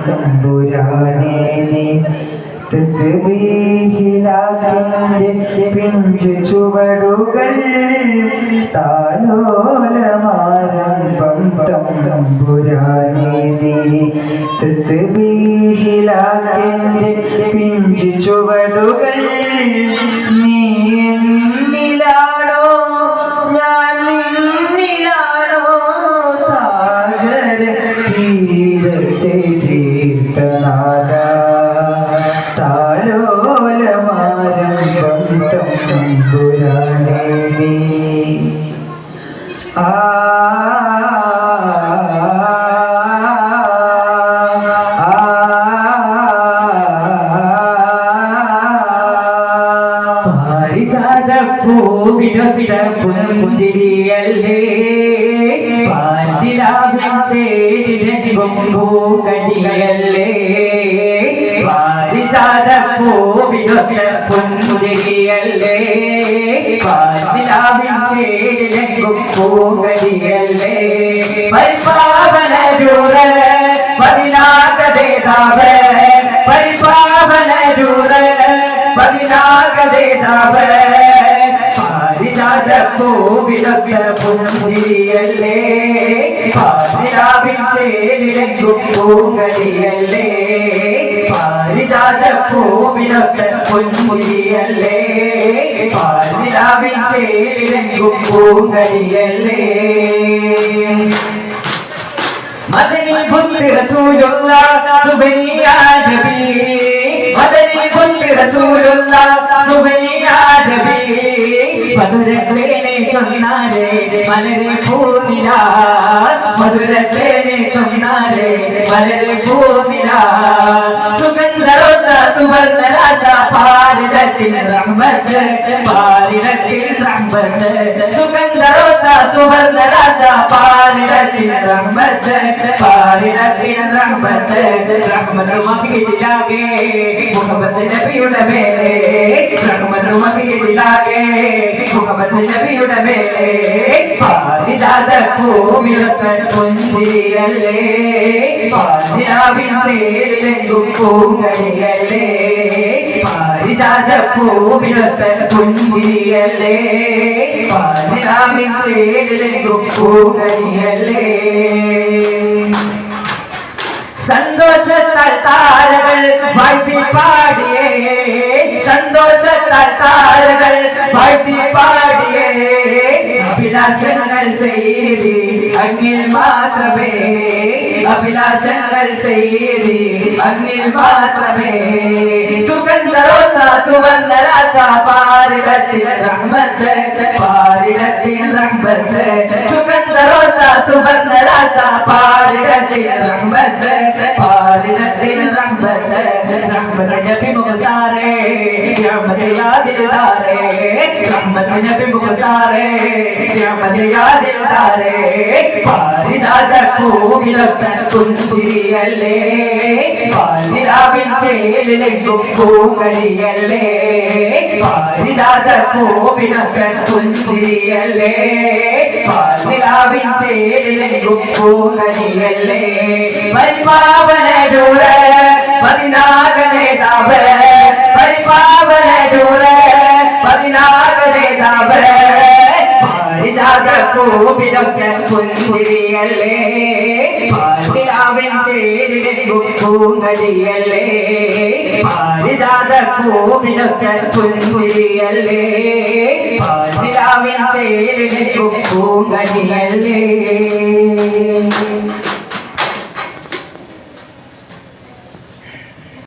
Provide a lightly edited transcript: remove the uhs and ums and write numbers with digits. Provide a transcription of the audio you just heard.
തമ്പുരാനേ നീ തസ്ബീഹിലാക്കിൻ്റെ പിഞ്ചു ചുവടുകൾ താലോലമാരംഭം തമ്പുരാനേ നീ തസ്ബീഹിലാക്കിൻ്റെ പിഞ്ചു ചുവടുകൾ നീ എന്നിലാണോ ഞാൻ നിന്നിലാണോ സാഗര തീരത്തെ തീർത്ഥനാഥ താലോലമാരംഭം തമ്പുരാനേ നീ പുഞ്ചിരിയല്ലേ പാതിരാവിൻ ചേരിലെങ്കും പൂക്കടിയല്ലേ പാരിജാത പൂവിനൊക്കെ പുഞ്ചിരിയല്ലേ പാതിരാവിൻ ചേരിലെങ്കും പൂക്കടിയല്ലേ പരിപാവനരൂറ പതിനാകദേതാവ പരിപാവനരൂറ പതിനാകദേതാവ പൂവിലൊക്കെ പുഞ്ചിരിയല്ലേ പാതിരാവിൻ ചേരിലെങ്കും പൂങ്കളിയല്ലേ പാരിജാത പൂവിലൊക്കെ പുഞ്ചിരിയല്ലേ പാതിരാവിൻ ചേരിലെങ്കും പൂങ്കളിയല്ലേ മദനി പുത്ര റസൂലുള്ളാഹ് സുബ്ഹാനിയാ നബി മദനി പുത്ര റസൂലുള്ളാഹ് സുബ്ഹാനിയാ നബി മധുരത്തേനെ ചൊന്നാരേ മലരെ പൂനില മധുരത്തേനെ ചൊന്നാരേ മലരെ പൂനില സുഗന്ധരോസ സുവർണരാസ പാരിടത്തിൽ റഹ്മത്ത് പാരിടത്തിൽ റഹ്മത്ത് സുഗന്ധരോസ സുവർണരാസ പാരിടത്തിൽ റഹ്മത്ത് പാരിടത്തിൽ റഹ്മത്ത് റഹ്മത്ത് മഹിയിലാകെ മുഹമ്മദ് നബിയുടെ മേലെ റഹ്മത്ത് മഹിയിലാകെ മുഹമ്മദ് നബിയുടെ മേലെ പാരിജാത പൂവിലൊക്കെ പുഞ്ചിരിയല്ലേ പാതിരാവിൻ ചേരിലെങ്കും പൂങ്കളിയല്ലേ പാരിജാത പൂവിലൊക്കെ പുഞ്ചിരിയല്ലേ പാതിരാവിൻ ചേരിലെങ്കും പൂങ്കളിയല്ലേ സന്തോഷത്താൽ താരകൾ വാഴ്ത്തി പാടിയേ സന്തോഷത്താൽ താരകൾ വാഴ്ത്തി പാടിയേ അഭിലാഷങ്ങൾ ചെയ്തി അങ്ങിൽ മാത്രമേ അഭിലാഷങ്ങൾ ചെയ്തി അങ്ങിൽ മാത്രമേ സുഗന്ധരോസ സുവർണരാസ പാരിടത്തിൽ റഹ്മത്ത് പാരിടത്തിൽ റഹ്മത്ത് സുഗന്ധരോസ സുവർണരാസ പാരിടത്തിൽ റഹ്മത്ത് പാരിടത്തിൽ റഹ്മത്ത് റഹ്മത്ത് നബി മുഖ്താരേ റഹ്മത്ത് യാദിൽദാരേ റഹ്മത്ത് നബി മുഖ്താരേ റഹ്മത്ത് യാദിൽദാരേ പാരിജാത പൂവിലൊക്കെ പുഞ്ചിരിയല്ലേ പാതിരാവിൻ ചേരിലെങ്കും പൂങ്കളിയല്ലേ പാരിജാത പൂവിനൊക്കെ പുഞ്ചിരിയല്ലേ പാതിരാവിൻ ചേരിലെങ്കും പൂങ്കളിയല്ലേ പരിപാവനരൂറ പതിനാകനേതാവ പരിപാവനരൂറ പതിനാകനേതാവ പാരിജാത പൂവിനൊക്കെ പുഞ്ചിരിയല്ലേ പാതിരാവിൻ ചേരിലെങ്കും പൂങ്കളിയല്ലേ പാരിജാത പൂവിനൊക്കെ പുഞ്ചിരിയല്ലേ പാതിരാവിൻ ചേരിലെങ്കും പൂങ്കളിയല്ലേ